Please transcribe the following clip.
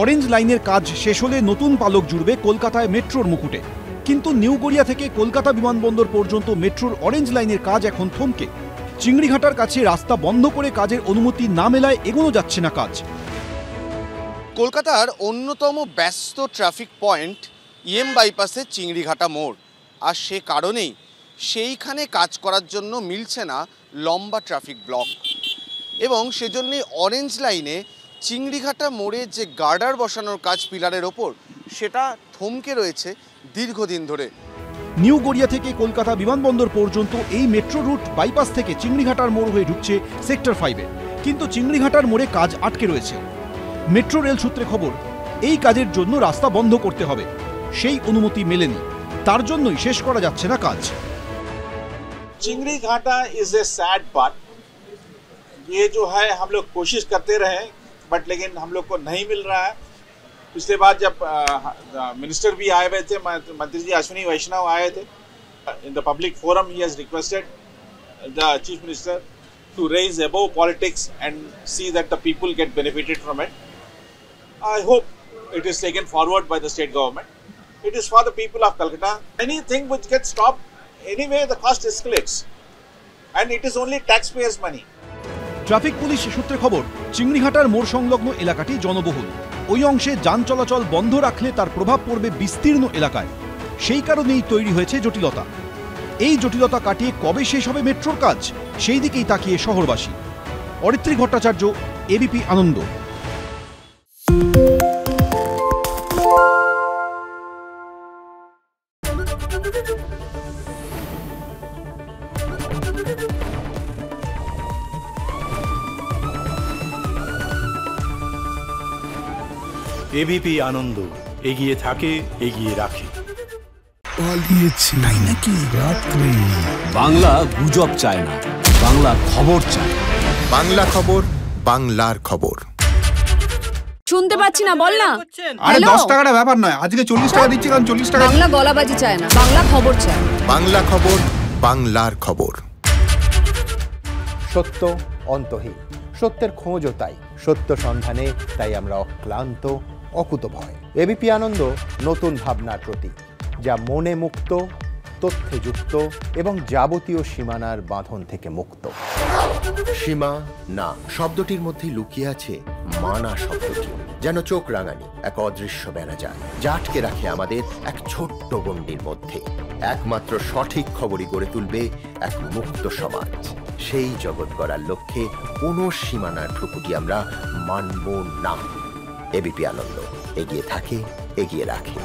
Orange লাইনের কাজ শেষ হলে নতুন পালক জুড়বে কলকাতায় মেট্রোর মুকুটে। কিন্তু নিউ গড়িয়া থেকে কলকাতা বিমানবন্দর পর্যন্ত মেট্রোর অরেঞ্জ লাইনের কাজ এখন থমকে। চিংড়িঘাটার কাছে রাস্তা বন্ধ করে কাজের অনুমতি না মেলায় এগোনো যাচ্ছে না কাজ। কলকাতার অন্যতম ব্যস্ত ট্রাফিক পয়েন্ট ইএম বাইপাসের চিংড়িঘাটা মোড়, আর সে কারণেই সেইখানে কাজ করার জন্য মিলছে না লম্বা ট্রাফিক ব্লক, এবং সেজন্যই অরেঞ্জ লাইনে চিংড়িঘাটা মোড়ে যে গার্ডার বসানোর কাজ পিলারের ওপর, সেটা থমকে রয়েছে দীর্ঘদিন ধরে। নিউ গড়িয়া থেকে কলকাতা বিমানবন্দর পর্যন্ত এই মেট্রো রুট বাইপাস থেকে চিংড়িঘাটার মোড় হয়ে ঢুকছে সেক্টর 5-এ, কিন্তু চিংড়িঘাটার মোড়ে কাজ আটকে রয়েছে। মেট্রো রেল সূত্রে খবর, এই কাজের জন্য রাস্তা বন্ধ করতে হবে, সেই অনুমতি মেলেনি, তার জন্যই শেষ করা যাচ্ছে না কাজ। चिंगड़ीघाटा इज ए सैड पार्ट। ये जो है हम लोग कोशिश करते रहे, बट लेकिन हम लोग को नहीं मिल रहा है। पिछले बार जब मिनिस्टर भी आए हुए थे, मंत्री जी अश्विनी वैष्णव आए थे, in the public forum he has requested the chief minister to raise above politics and see that the people get benefited from it. I hope it is taken forward by the state government. It is for the people of Calcutta. Anything which gets stopped, anyway the cost escalates, and it is only taxpayers' money. Traffic police সূত্রে খবর, চিংড়িঘাটার মোড় সংলগ্ন এলাকাটি জনবহুল। ওই অংশে যান চলাচল বন্ধ রাখলে তার প্রভাব পড়বে বিস্তীর্ণ এলাকায়। সেই কারণেই তৈরি হয়েছে জটিলতা। এই জটিলতা কাটিয়ে কবে শেষ হবে মেট্রোর কাজ, সেই দিকেই তাকিয়ে শহরবাসী। অরিত্রী ভট্টাচার্য, এবিপি আনন্দ। এবিপি আনন্দ, এগিয়ে থাকে, এগিয়ে রাখে। তাই নাকি? রাত্রি বাংলা গুজব চায় না, বাংলা খবর চায়। বাংলা খবর, বাংলার খবর। শুনতে পাচ্ছি না, বল না। আরে 10 টাকাটা ব্যাপার নয়, আজকে 40 টাকা দিচ্ছি, কারণ 40 টাকা। বাংলা গলাবাজি চায় না, বাংলা খবর চায়। বাংলা খবর, বাংলার খবর। সত্য অন্তহীন, সত্যের খোঁজও তাই, সত্য সন্ধানে তাই আমরা অক্লান্ত, অকুতভয়। এবিপি আনন্দ নতুন ভাবনার প্রতীক, যা মনে মুক্ত, তথ্যে যুক্ত এবং যাবতীয় সীমানার বাঁধন থেকে মুক্ত। সীমা না শব্দটির মধ্যে লুকিয়ে আছে মানা শব্দটি, যেন চোখ রাঙানি এক অদৃশ্য বেড়াজাল, যা আটকে রাখে আমাদের এক ছোট্ট গণ্ডির মধ্যে। একমাত্র সঠিক খবরই গড়ে তুলবে এক মুক্ত সমাজ। সেই জগৎ গড়ার লক্ষ্যে কোনো সীমানার ঠুকুটি আমরা মানব না। এবিপি আনন্দ, এগিয়ে থাকে, এগিয়ে রাখে।